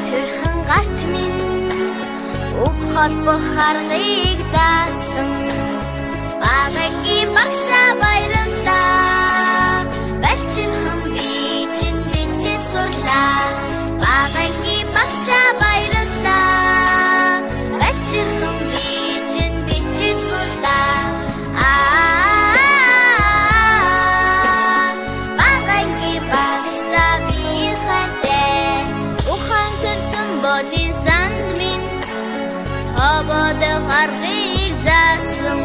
төрхөн гарт минь уг холбох аргыг заасан багангийн багшаа баярлалаа балчин хам би чинь бичиж сурлаа багангийн багшаа баярлалаа балчин хам би чинь бичиж сурлаа багангийн багшаа би хайртай ухан сэрсэн бодин санд минь тобод харгыг заасан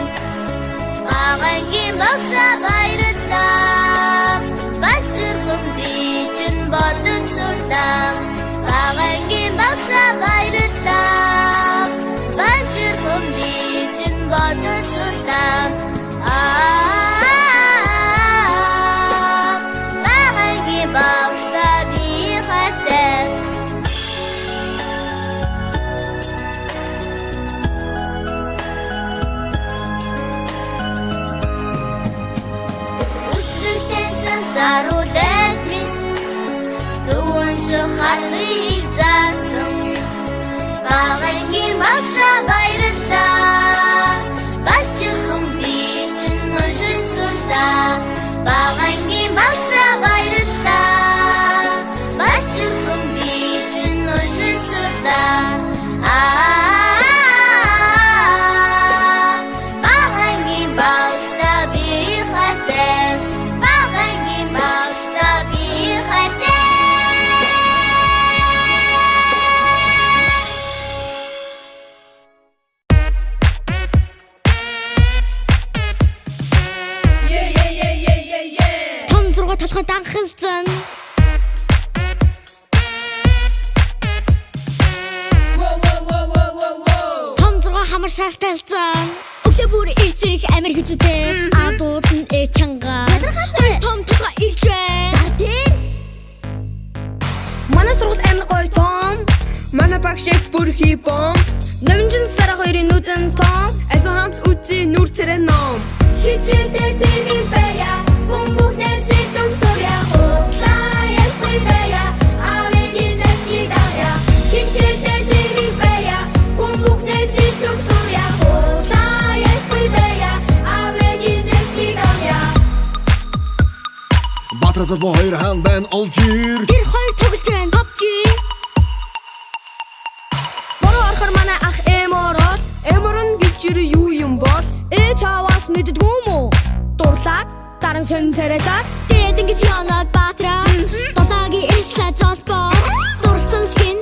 багангийн багшаа баярлалаа балчирхан би чинь бодож сурлаа багангийн багшаа баярлалаа балчирхан би чинь бодож сурлаа багангийн багшаа би хайртай Сарулет минь зүүн шахарыг заасан багангийн багшаа баярлалаа балчирхан би чинь уншин сурлаа багангийн багшаа баярлалаа балчирхан би чинь уншин сурлаа багангийн багшаа би хайртай толгой данхалзан том зурга хамар шалталзан өглөө бүр ирсэрх амир хүчтэй адууд нь чанга хоёр том толгой ирж байна манай сургууль амир гоё том манай багшиг бүр хипом номжин сара хоёрын нүдэн том альва хамт үзээ нүр царай ном хичээлдээ сэргий бая бомбухнээ сэтэн соря хотлаа бая авэжин зэслидая хичээлдээ сэргий бая бомбухнээ сэтэн соря хотлаа бая авэжин зэслидая Батратад бо хоёр хаан байн олжир тэр хоёр тоглож байна PUBG Бороо орохор манай ах эморон гिचэр юу юм бол чаваас мэддгүй юм уу дурлаад даран сон царайлаад дээдингis янаад батраа додаагийн элсэ золбоо дурсан скин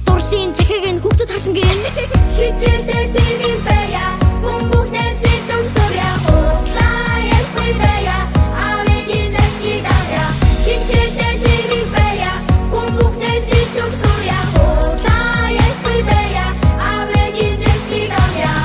дурсын цэхэг нь хүүхдүүд хасан гин хичээлдээ сэргий бая бомбухнээ сэтэн соря хотлаа бая авэжин зэслидая хичээлдээ сэргий бая бомбухнээ сэтэн соря хотлаа бая авэжин зэслидая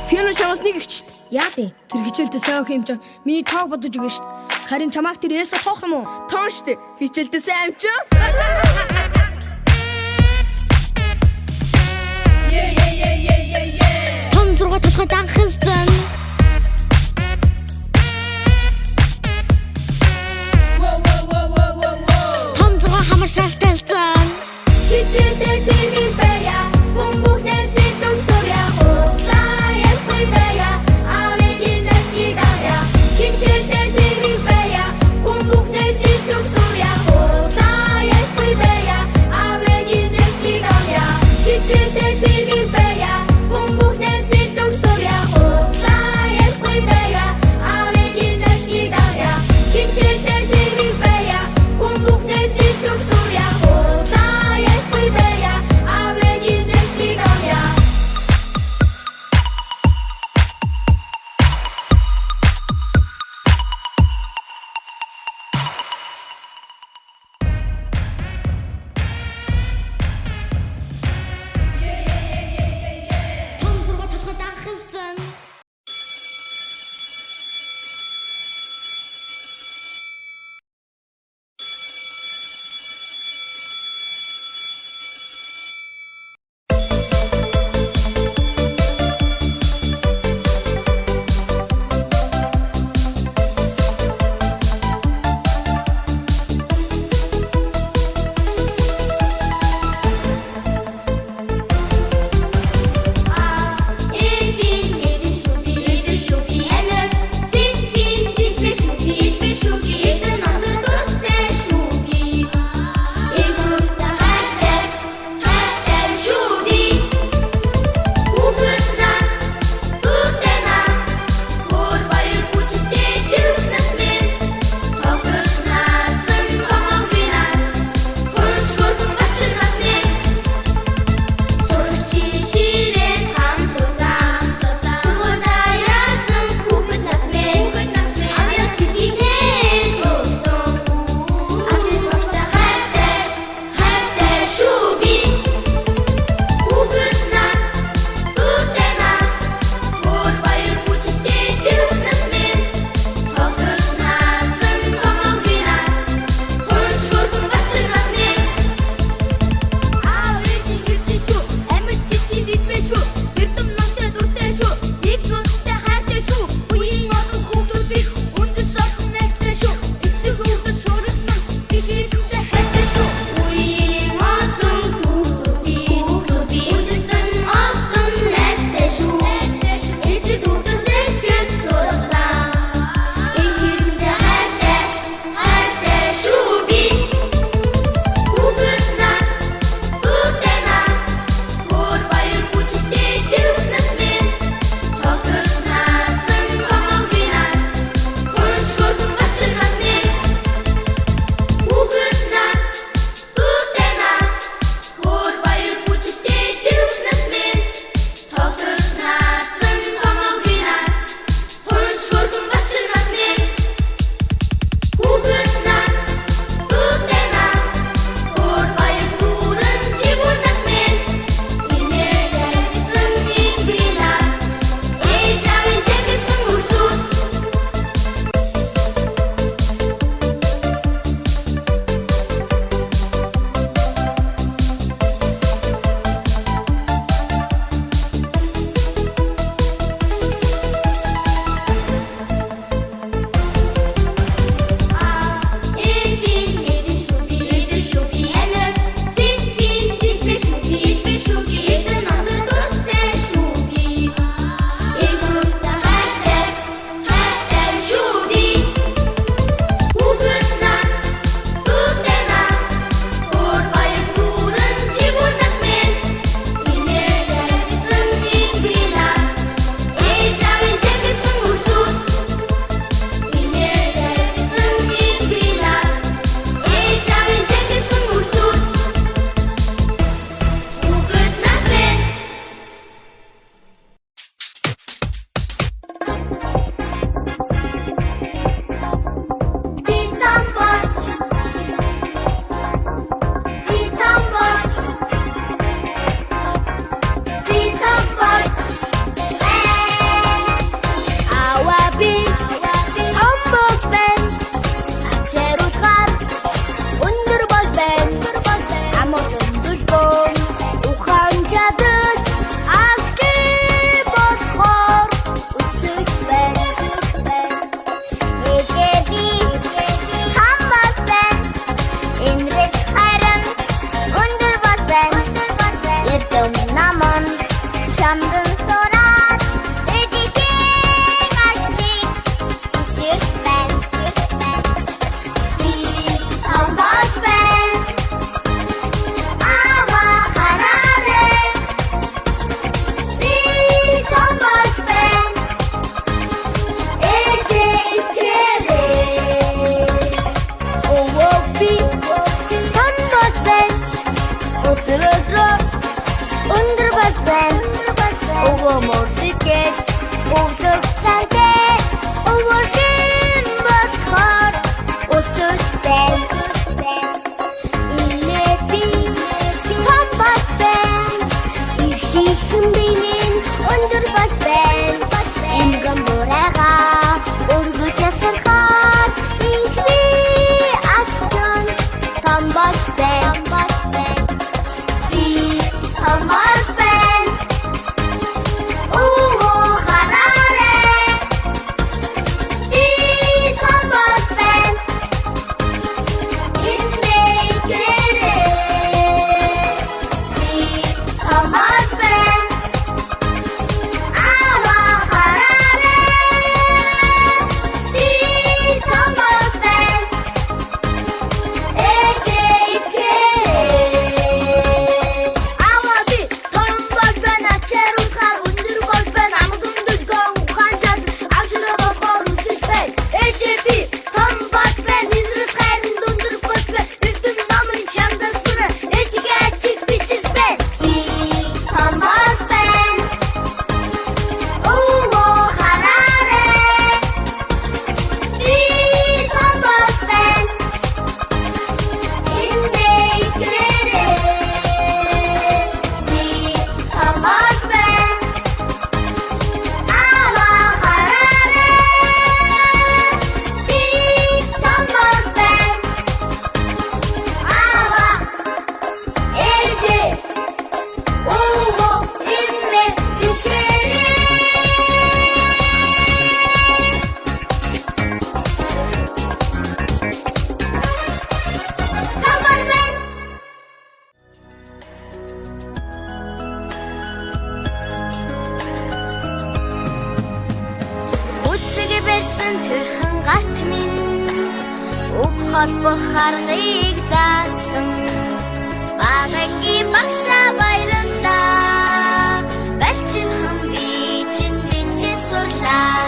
Фино чамаас нэг ихчт. Яа бэ? Тэр хичээлдээ сайн өх юм чи. Миний тоог бодож өгнө шүү дээ. Харин чамааг тэр ээсээ тоох юм уу? Тоон шүү дээ. Хичээлдээ сайн юм чи. Том зурга толгой данхалзан. Том зурга хамар шалталзан. Хичээлдээ сэргий бая. Бомбухнээ сэтэн соря хотлаа бая авэжин зэслидая хичээлдээ сэргий бая бомбухнээ сэтэн соря хотлаа бая авэжин зэслидая хичээлдээ сэргий бая бомбухнээ сэтэн соря хотлаа Өнөөдөр өндөр бат байна. Өвөө мөрсөж өвлөг стайдээ өвөшин босхор өсөж байна. Инээди том бат байна. Ирхийхэн бинэн өндөр бат байна. Энгэн бүрээгаа өргөж ясархаар инхний ачтан том бат байна. Би том бат байна. Өвөө хараарэ. Би том бат байна. Инээ гэрээ. Би том бат байна. Аваа хараарэ. Би том бат байна. Ээжээ итгээрэй. Аваа би том бат байна. Чэрүүхаар өндөр бат байна. Амд өндөр гоо ухаанчаад авшилаа бохоор үсэж байна. Ээжээ би том бат байна. Энэрэс хайранд өндөр бат байна. Эрдэм намын чамдаа сүрэ. Ээжигээ ачиг бичиж байна. Би том бат байна. Өвөө хараарэ. Би том бат байна. Инээ итгээрэй. Би том бат байна. Аваа хараарэ. Би том бат байна. Аваа ээжээ. Өвөө инээ итгээрэй. Том бат байна. Үцэг барьсан тэрхэн гарт минь уг холбох аргыг заасан багангийн багшаа баярлалаа балчин хам би чинь бичиж сурлаа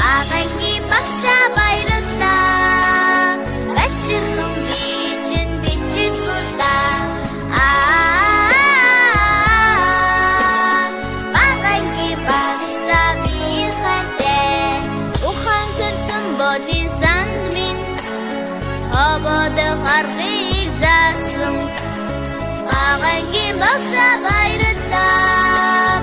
багангийн багшаа баярлалаа балчин хам би чинь бичиж сурлаа багангийн багшаа би хайртай ухан сэрсэн бодин санд минь Хобод харгыг заасан багангийн багшаа баярлалаа